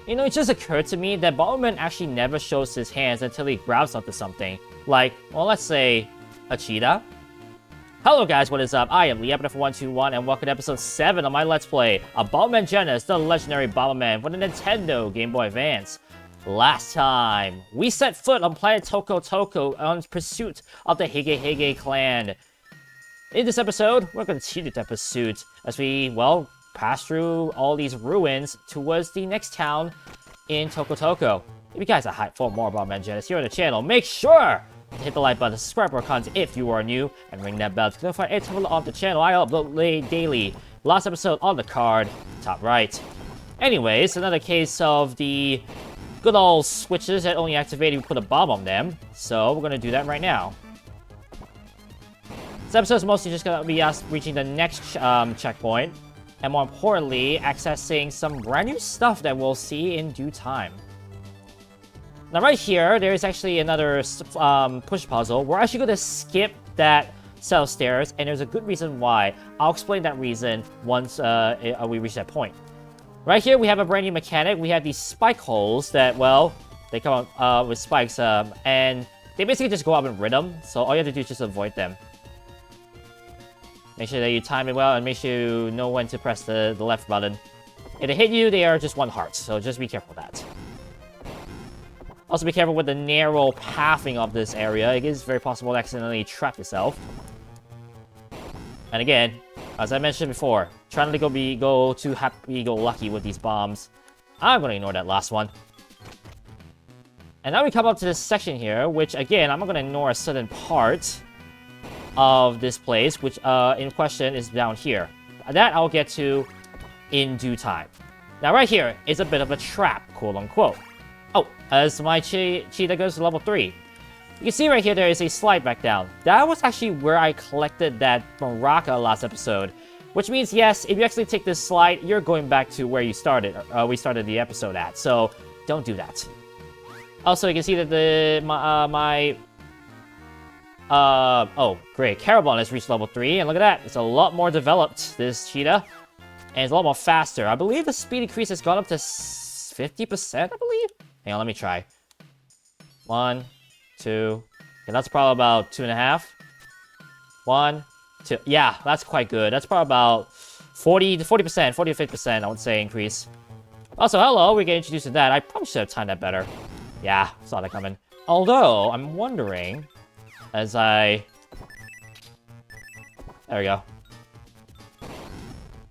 You know, it just occurred to me that Bomberman actually never shows his hands until he grabs onto something. Like, well, let's say, a cheetah. Hello guys, what is up? I am Liepinif121 and welcome to episode 7 of my Let's Play of Bomberman Genesis, the legendary Bomberman for the Nintendo Game Boy Advance. Last time, we set foot on planet Toko Toko on pursuit of the Hige Hige Clan. In this episode, we're going to continue that pursuit as we, well, pass through all these ruins towards the next town in Toko Toko. If you guys are hyped for more Bomberman Genesis here on the channel, make sure to hit the like button, subscribe for content if you are new, and ring that bell to notify every time on the channel. I upload daily. Last episode on the card, top right. Anyways, another case of the good old switches that only activate if you put a bomb on them. So we're gonna do that right now. This episode is mostly just gonna be us reaching the next checkpoint, and more importantly, accessing some brand new stuff that we'll see in due time. Now right here, there is actually another push puzzle. We're actually going to skip that set of stairs, and there's a good reason why. I'll explain that reason once we reach that point. Right here, we have a brand new mechanic. We have these spike holes that, well, they come out with spikes, and they basically just go up in rhythm, so all you have to do is just avoid them. Make sure that you time it well, and make sure you know when to press the left button. If they hit you, they are just one heart, so just be careful of that. Also be careful with the narrow pathing of this area. It is very possible to accidentally trap yourself. And again, as I mentioned before, try not to go too happy-go-lucky with these bombs. I'm going to ignore that last one. And now we come up to this section here, which again, I'm not going to ignore a certain part of this place, which in question is down here. That I'll get to in due time. Now right here is a bit of a trap, quote-unquote. Oh, as my cheetah goes to level 3. You can see right here there is a slide back down. That was actually where I collected that maraca last episode. Which means, yes, if you actually take this slide, you're going back to where you started. We started the episode at. So, don't do that. Also, you can see that oh, great. Carabon has reached level 3. And look at that. It's a lot more developed, this cheetah. And it's a lot more faster. I believe the speed increase has gone up to 50%, I believe? Hang on, let me try. 1, 2. Okay, that's probably about 2.5. 1, 2. Yeah, that's quite good. That's probably about 40 to 50%, I would say, increase. Also, hello, we get introduced to that. I probably should have timed that better. Yeah, saw that coming. Although, I'm wondering, as I... There we go.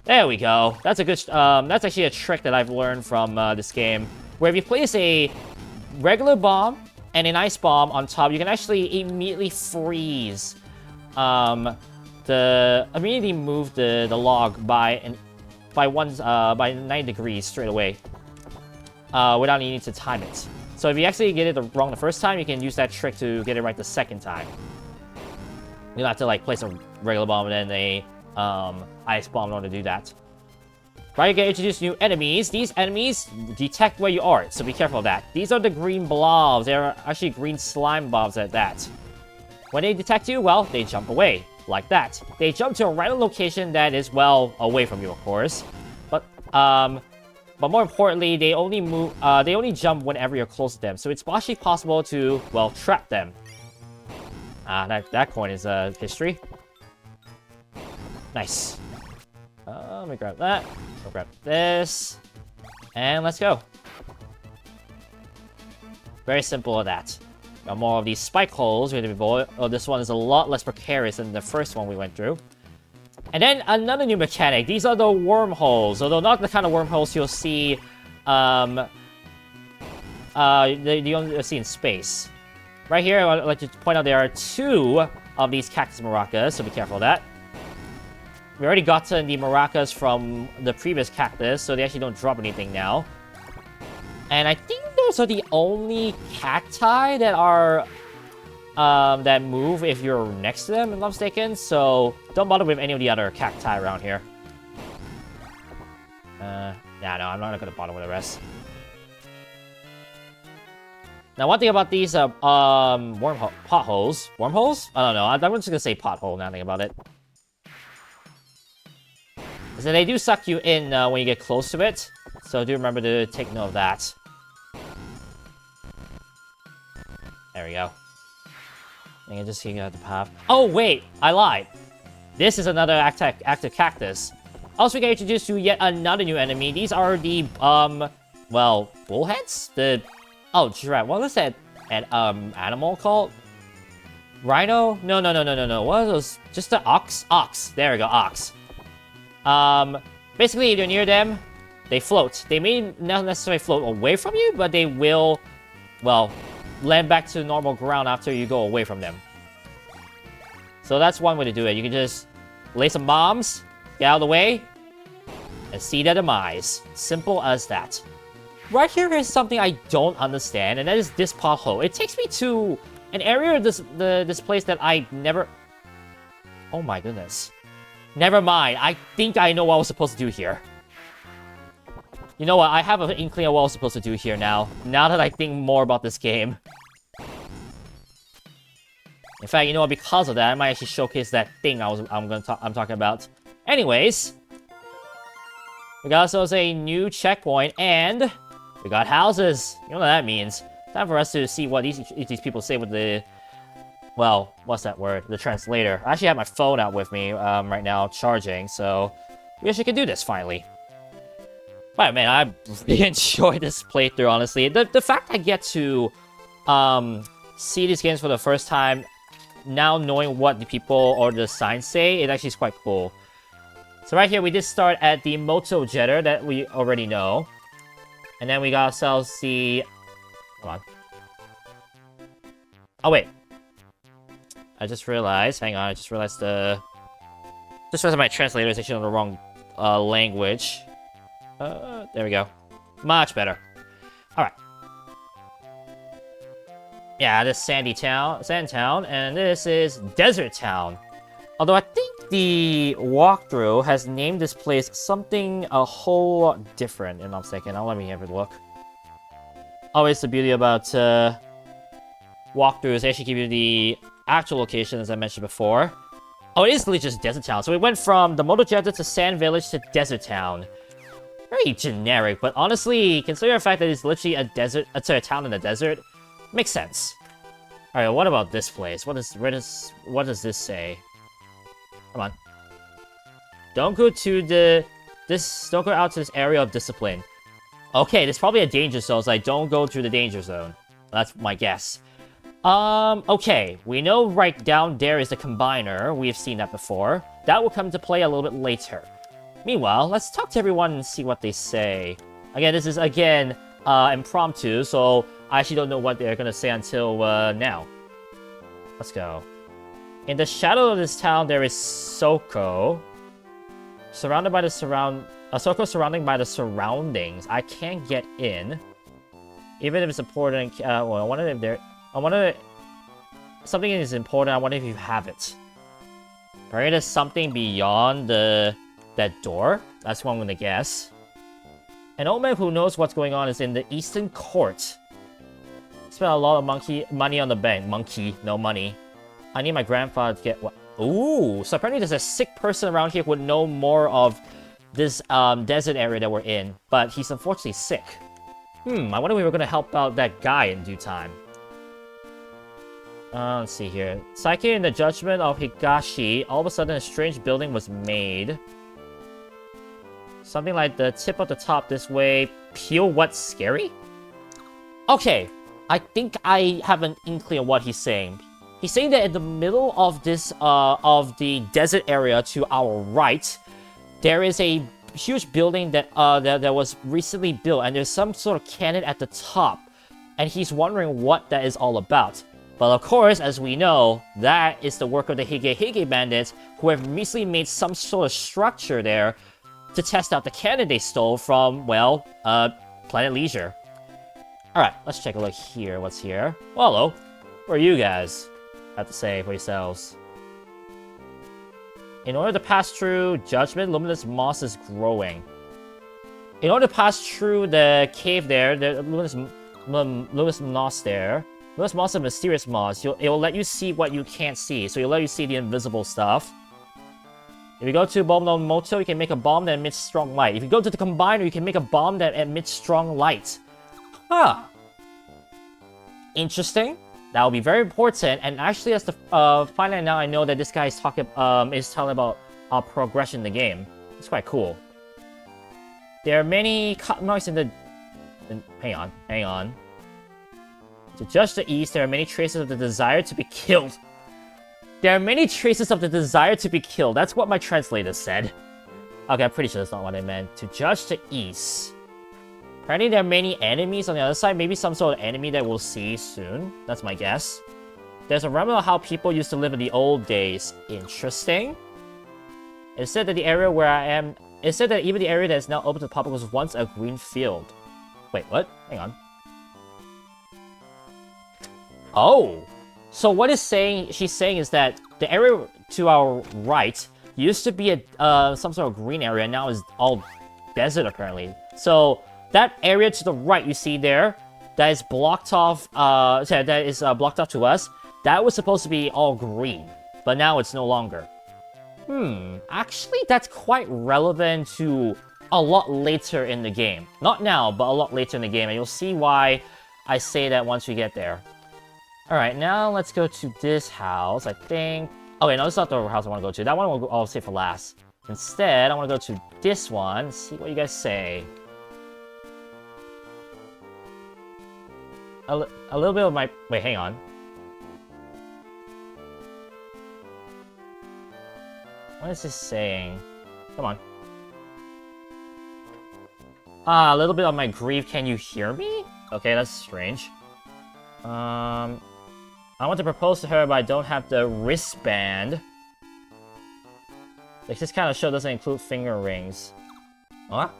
There we go. That's a good... that's actually a trick that I've learned from this game. Where if you place a regular bomb and an ice bomb on top, you can actually immediately freeze immediately move the log by 9 degrees straight away without needing to time it. So if you actually get it wrong the first time, you can use that trick to get it right the second time. You don't have to like place a regular bomb and then a ice bomb in order to do that. Right, you can introduce new enemies. These enemies detect where you are, so be careful of that. These are the green blobs. They're actually green slime blobs at that. When they detect you, well, they jump away, like that. They jump to a random location that is, well, away from you, of course. But more importantly, they only jump whenever you're close to them. So it's actually possible to, well, trap them. That coin is history. Nice. Let me grab that. We'll grab this. And let's go. Very simple of that. Got more of these spike holes. This one is a lot less precarious than the first one we went through. And then another new mechanic. These are the wormholes. Although not the kind of wormholes you'll see you only see in space. Right here, I'd like to point out there are 2 of these cactus maracas, so be careful of that. We already gotten the maracas from the previous cactus, so they actually don't drop anything now. And I think those are the only cacti that are that move if you're next to them, if I'm not mistaken. So don't bother with any of the other cacti around here. Yeah, no, I'm not gonna bother with the rest. Now, one thing about these potholes, wormholes? I don't know. I'm just gonna say pothole now. Think about it. So they do suck you in when you get close to it. So do remember to take note of that. There we go. And just seeing out the path. Oh, wait! I lied! This is another active cactus. Also, we get introduced to yet another new enemy. These are the, well, bullheads? Oh, right. What was that animal called? Rhino? No. What are those? Just the ox? Ox. There we go, ox. Basically, if you're near them, they float. They may not necessarily float away from you, but they will, well, land back to normal ground after you go away from them. So that's one way to do it. You can just lay some bombs, get out of the way, and see their demise. Simple as that. Right here is something I don't understand, and that is this pothole. It takes me to an area of this place that I never... Oh my goodness. Never mind. I think I know what I was supposed to do here. You know what? I have an inkling of what I was supposed to do here now. Now that I think more about this game. In fact, you know what? Because of that, I might actually showcase that thing I'm talking about. Anyways, we got ourselves a new checkpoint, and we got houses. You know what that means? Time for us to see what these people say with the... Well, what's that word? The translator. I actually have my phone out with me right now, charging, so we actually can do this finally. But man, I really enjoyed this playthrough, honestly. The fact I get to see these games for the first time, now knowing what the people or the signs say, it actually is quite cool. So right here, we did start at the Moto Jetter that we already know. And then we got ourselves the... Hold on. Oh, wait. I just realized... Hang on, I just realized the... Just realized my translator is actually on the wrong language. There we go. Much better. Alright. Yeah, this Sand Town, and this is Desert Town. Although I think the walkthrough has named this place something a whole lot different, and I'm thinking, let me have a look. Always the beauty about walkthroughs, they actually give you the actual location, as I mentioned before. Oh, it is literally just Desert Town. So we went from the Motojetta to Sand Village to Desert Town. Very generic, but honestly, considering the fact that it's literally a town in the desert, makes sense. Alright, what about this place? What does this say? Come on. Don't go out to this area of discipline. Okay, there's probably a danger zone, so I don't go through the danger zone. That's my guess. Okay. We know right down there is the combiner. We've seen that before. That will come into play a little bit later. Meanwhile, let's talk to everyone and see what they say. Again, this is, impromptu, so I actually don't know what they're gonna say until, now. Let's go. In the shadow of this town, there is Soko. Surrounded by the Soko surrounding by the surroundings. I can't get in. Even if it's important, well, I wonder if something is important, I wonder if you have it. Right, there's something beyond that door. That's what I'm gonna guess. An old man who knows what's going on is in the Eastern Court. Spent a lot of money on the bank. Monkey, no money. I need my grandfather to get what? Ooh, so apparently there's a sick person around here who would know more of this desert area that we're in. But he's unfortunately sick. I wonder if we were gonna help out that guy in due time. Let's see here. Psyche in the judgment of Higashi, all of a sudden a strange building was made. Something like the tip of the top this way. Peel what's scary? Okay, I think I have an inkling of what he's saying. He's saying that in the middle of this, of the desert area to our right, there is a huge building that was recently built, and there's some sort of cannon at the top, and he's wondering what that is all about. But of course, as we know, that is the work of the Hige Hige bandits, who have recently made some sort of structure there to test out the cannon they stole from, well, Planet Leisure. Alright, let's take a look here. What's here? Well, hello. What are you guys have to say for yourselves? In order to pass through Judgment, luminous moss is growing. In order to pass through the cave there, the luminous moss there. Luminous moss is mysterious moss. It will let you see what you can't see. So it'll let you see the invisible stuff. If you go to Bomb no Moto, you can make a bomb that emits strong light. If you go to the Combiner, you can make a bomb that emits strong light. Huh. Interesting. That will be very important. And actually, as the finally now I know that this guy is talking about progression in the game. It's quite cool. There are many cut marks in the... Hang on. To judge the east, there are many traces of the desire to be killed. There are many traces of the desire to be killed. That's what my translator said. Okay, I'm pretty sure that's not what I meant. To judge the east. Apparently there are many enemies on the other side. Maybe some sort of enemy that we'll see soon. That's my guess. There's a remnant of how people used to live in the old days. Interesting. It said that the area where I am... It said that even the area that is now open to the public was once a green field. Wait, what? Hang on. Oh! So what she's saying is that the area to our right used to be some sort of green area, and now is all desert apparently. So that area to the right you see there, that is blocked off. Blocked off to us. That was supposed to be all green, but now it's no longer. Actually, that's quite relevant to a lot later in the game. Not now, but a lot later in the game, and you'll see why I say that once we get there. Alright, now let's go to this house, I think. Oh wait, no, this is not the house I want to go to. That one I'll save for last. Instead, I want to go to this one, see what you guys say. A little bit of my... Wait, hang on. What is this saying? Come on. A little bit of my grief. Can you hear me? Okay, that's strange. I want to propose to her, but I don't have the wristband. Like, this kind of show doesn't include finger rings. What?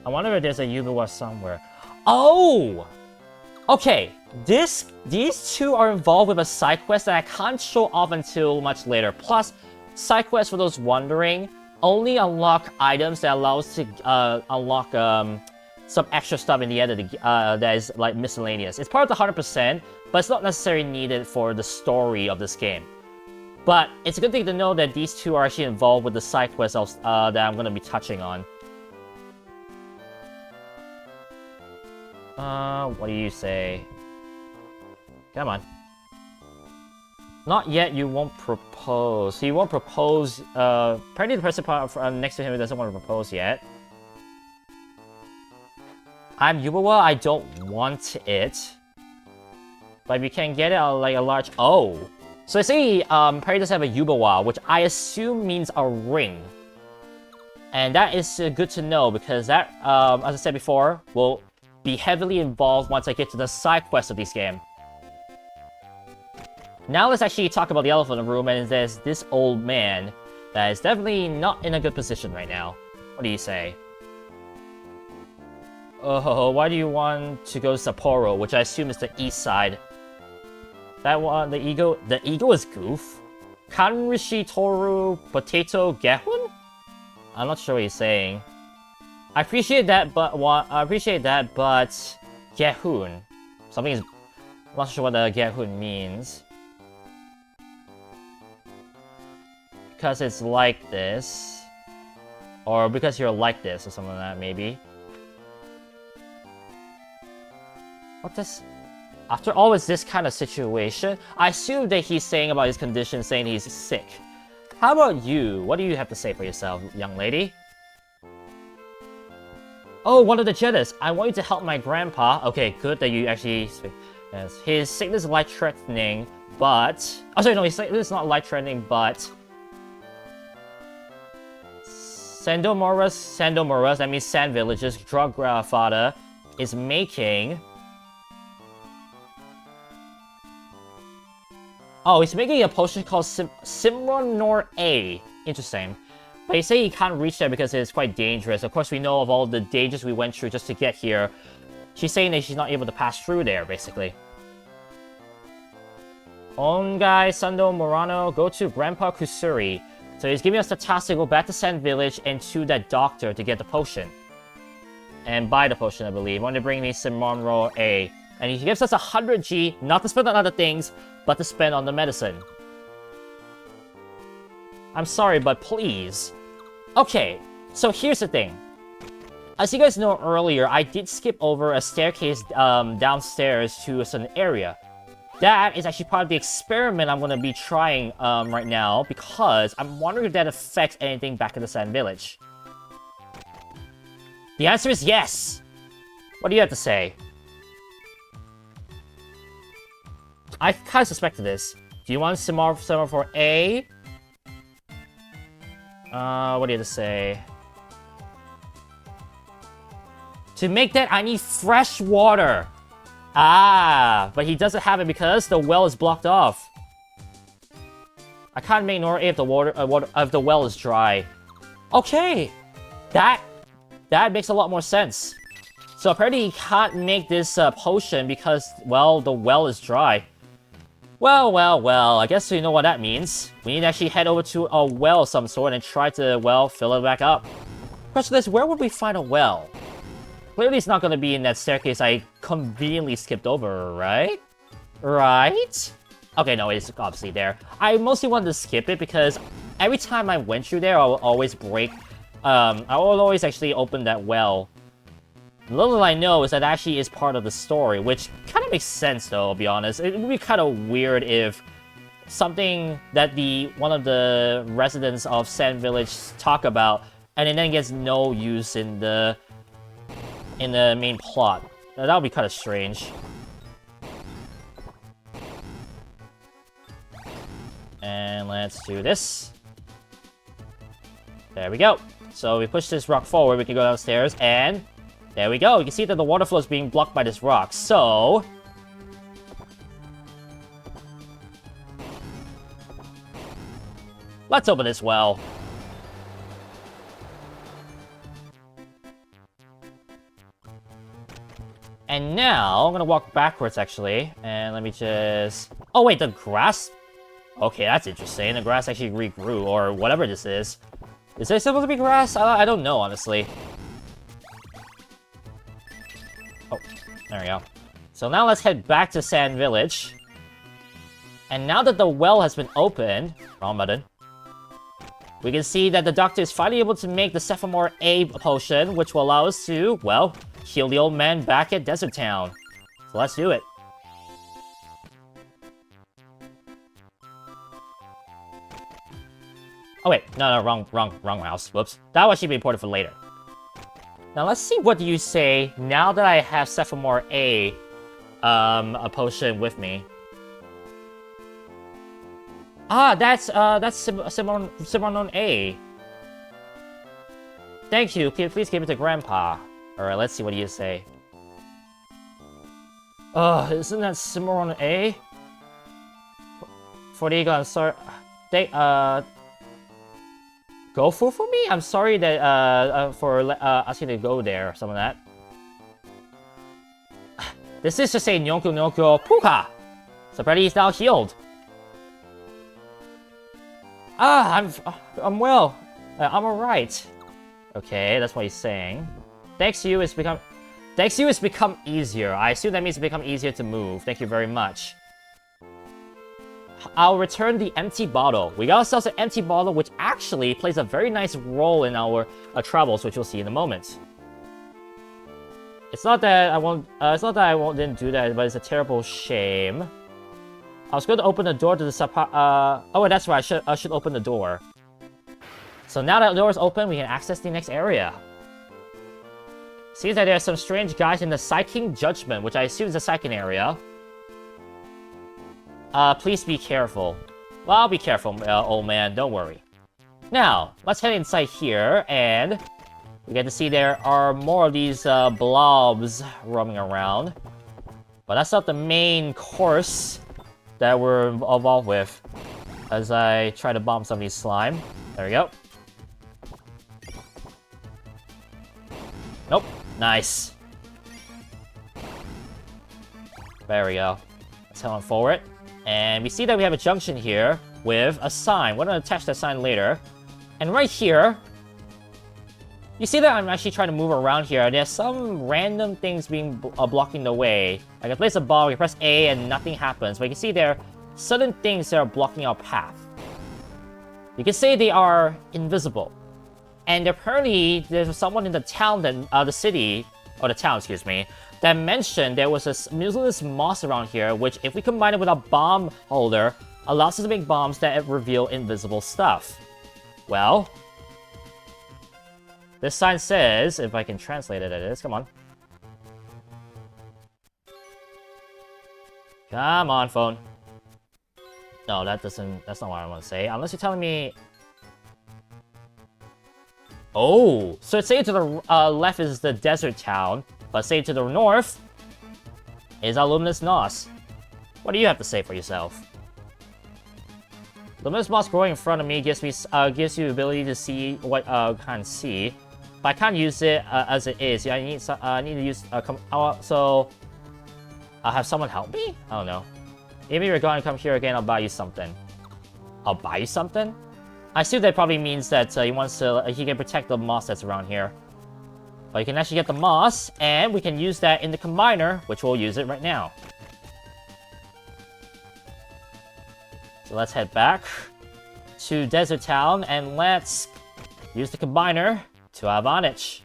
I wonder if there's a Yubiwa somewhere. Oh! Okay, these two are involved with a side quest that I can't show off until much later. Plus, side quests, for those wondering, only unlock items that allow us to unlock some extra stuff in the end of the that is like miscellaneous. It's part of the 100%, but it's not necessarily needed for the story of this game. But it's a good thing to know that these two are actually involved with the side quests that I'm going to be touching on. What do you say? Come on. Not yet, you won't propose. So you won't propose, apparently the person next to him doesn't want to propose yet. I'm Yubiwa, I don't want it. But if you can get it like a large... Oh! So I say, Perry does have a Yubiwa, which I assume means a ring. And that is good to know, because that, as I said before, will be heavily involved once I get to the side quest of this game. Now let's actually talk about the elephant in the room, and there's this old man that is definitely not in a good position right now. What do you say? Oh, why do you want to go to Sapporo, which I assume is the east side? That one, the ego is Goof. Kanrishi Toru Potato Gehun? I'm not sure what he's saying. I appreciate that, but Gehun. Something is... I'm not sure what the Gehun means. Because it's like this. Or because you're like this, or something like that, maybe. What this? After all, is this kind of situation? I assume that he's saying about his condition, saying he's sick. How about you? What do you have to say for yourself, young lady? Oh, one of the Jedis. I want you to help my grandpa. Okay, good that you actually speak. Yes. His sickness is life-threatening, but... Oh, sorry, no, his sickness is not life-threatening, but... Sandomoras, that means Sand Village's drug father, is making... Oh, he's making a potion called Simron Nor A. Interesting. But he say he can't reach there because it's quite dangerous. Of course, we know of all the dangers we went through just to get here. She's saying that she's not able to pass through there, basically. Ongai Sando Morano, go to Grandpa Kusuri. So he's giving us the task to go back to Sand Village and to that doctor to get the potion. And buy the potion, I believe. Want to bring me Simron Nor A. And he gives us 100G, not to spend on other things, but to spend on the medicine. I'm sorry, but please. Okay, so here's the thing. As you guys know earlier, I did skip over a staircase downstairs to a certain area. That is actually part of the experiment I'm going to be trying right now, because I'm wondering if that affects anything back in the Sand Village. The answer is yes! What do you have to say? I kind of suspected this. Do you want semaphore A? What do you have to say? To make that, I need fresh water. Ah, but he doesn't have it because the well is blocked off. I can't make nor if the if the well is dry. Okay, that makes a lot more sense. So apparently he can't make this potion because, well, the well is dry. Well, I guess you know what that means. We need to actually head over to a well of some sort and try to, well, fill it back up. Question is, where would we find a well? Clearly it's not going to be in that staircase I conveniently skipped over, right? Right? Okay, no, it's obviously there. I mostly wanted to skip it because every time I went through there, I would always break... I would always actually open that well. Little I know is that actually is part of the story, which kind of makes sense though, I'll be honest. It would be kind of weird if something that one of the residents of Sand Village talk about, and it then gets no use in the main plot. Now, that would be kind of strange. And let's do this. There we go. So we push this rock forward, we can go downstairs, and there we go. You can see that the water flow is being blocked by this rock. So let's open this well. And now, I'm gonna walk backwards, actually. And let me just... Oh, wait, the grass... Okay, that's interesting. The grass actually regrew, or whatever this is. Is there supposed to be grass? I don't know, honestly. Oh, there we go. So now let's head back to Sand Village. And now that the well has been opened... Wrong button. We can see that the doctor is finally able to make the Semaphore A potion, which will allow us to, well, heal the old man back at Desert Town. So let's do it. Oh wait, no, wrong house. Whoops. That one should be important for later. Now let's see what you say now that I have Semaphore A potion with me. Ah, that's Simon A. Thank you. Please give it to Grandpa. Alright, let's see what you say. Isn't that Simon A? For Diego, I'm sorry. Go for me? I'm sorry that for asking to go there or some of that. This is to say Nyonku Nyonku Puka. So apparently he's now healed. Ah, I'm well. I'm alright. Okay, that's what he's saying. Thanks you, it's become easier. I assume that means it's become easier to move. Thank you very much. I'll return the empty bottle. We got ourselves an empty bottle, which actually plays a very nice role in our travels, which you'll see in a moment. It's not that I won't. Didn't do that, but it's a terrible shame. I was going to open the door to the oh, that's right. I should open the door. So now that the door is open, we can access the next area. Seems that there are some strange guys in the Psyking Judgment, which I assume is the Psyking area. Please be careful. Well, I'll be careful, old man. Don't worry. Now, let's head inside here, and we get to see there are more of these blobs roaming around. But that's not the main course that we're involved with. As I try to bomb some of these slime. There we go. Nope. Nice. There we go. Let's head on forward. And we see that we have a junction here with a sign. We're going to attach that sign later. And right here, you see that I'm actually trying to move around here. There's some random things being blocking the way. I can place a ball, we can press A, and nothing happens. But you can see there are certain things that are blocking our path. You can say they are invisible. And apparently, there's someone in the town, the city, or the town, excuse me, that mentioned there was a museless moss around here, which, if we combine it with a bomb holder, allows us to make bombs that reveal invisible stuff. Well, this sign says, if I can translate it, it is. Come on. Come on, phone. No, that's not what I want to say. Unless you're telling me... Oh, so say to the left is the desert town, but say to the north is our luminous moss. What do you have to say for yourself? Luminous moss growing in front of me gives you the ability to see what can't see, but I can't use it as it is. Yeah, I need to use so I'll have someone help me. I don't know. Maybe you're going to come here again. I'll buy you something. I'll buy you something. I assume that probably means that he can protect the moss that's around here. But you can actually get the moss, and we can use that in the combiner, which we'll use it right now. So let's head back to Desert Town, and let's use the combiner to our advantage.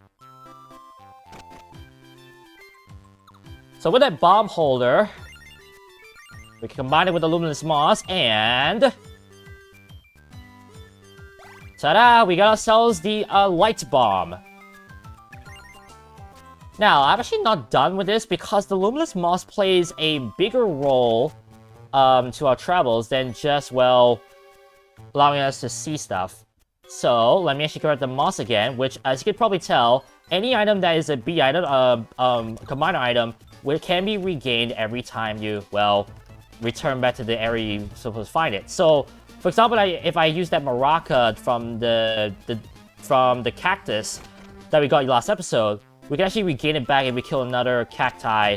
So with that bomb holder, we can combine it with the luminous moss, and... ta-da! We got ourselves the light bomb. Now, I'm actually not done with this because the luminous moss plays a bigger role to our travels than just, well, allowing us to see stuff. So, let me actually grab the moss again, which, as you can probably tell, any item that is a B item, combiner item, can be regained every time you, well, return back to the area you're supposed to find it. So, for example, if I use that maraca from the cactus that we got last episode, we can actually regain it back if we kill another cacti,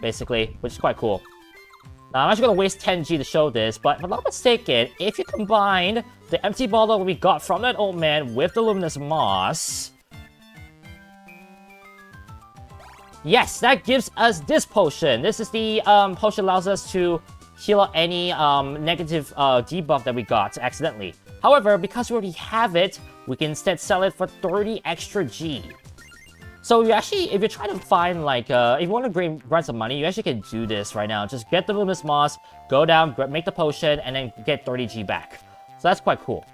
basically, which is quite cool. Now, I'm actually going to waste 10G to show this, but if I'm not mistaken, if you combine the empty bottle we got from that old man with the luminous moss... Yes, that gives us this potion. This is the potion allows us to heal out any negative debuff that we got accidentally. However, because we already have it, we can instead sell it for 30 extra G. So you actually, if you're trying to find like, if you want to grind some money, you actually can do this right now. Just get the luminous moss, go down, make the potion, and then get 30 G back. So that's quite cool.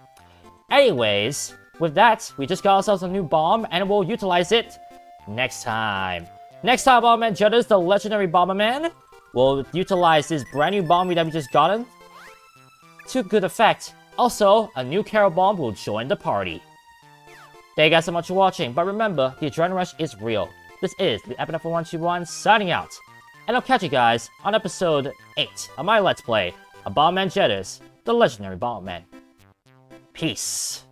Anyways, with that, we just got ourselves a new bomb, and we'll utilize it next time. Next time, Bomberman Jetters, the legendary Bomberman, will utilize this brand new bomb that we just gotten to good effect. Also, a new Carol Bomb will join the party. Thank you guys so much for watching, but remember, the adrenaline rush is real. This is the Epinephrine121 signing out, and I'll catch you guys on episode 8 of my Let's Play of Bomberman Jetters, the legendary Bomberman. Peace.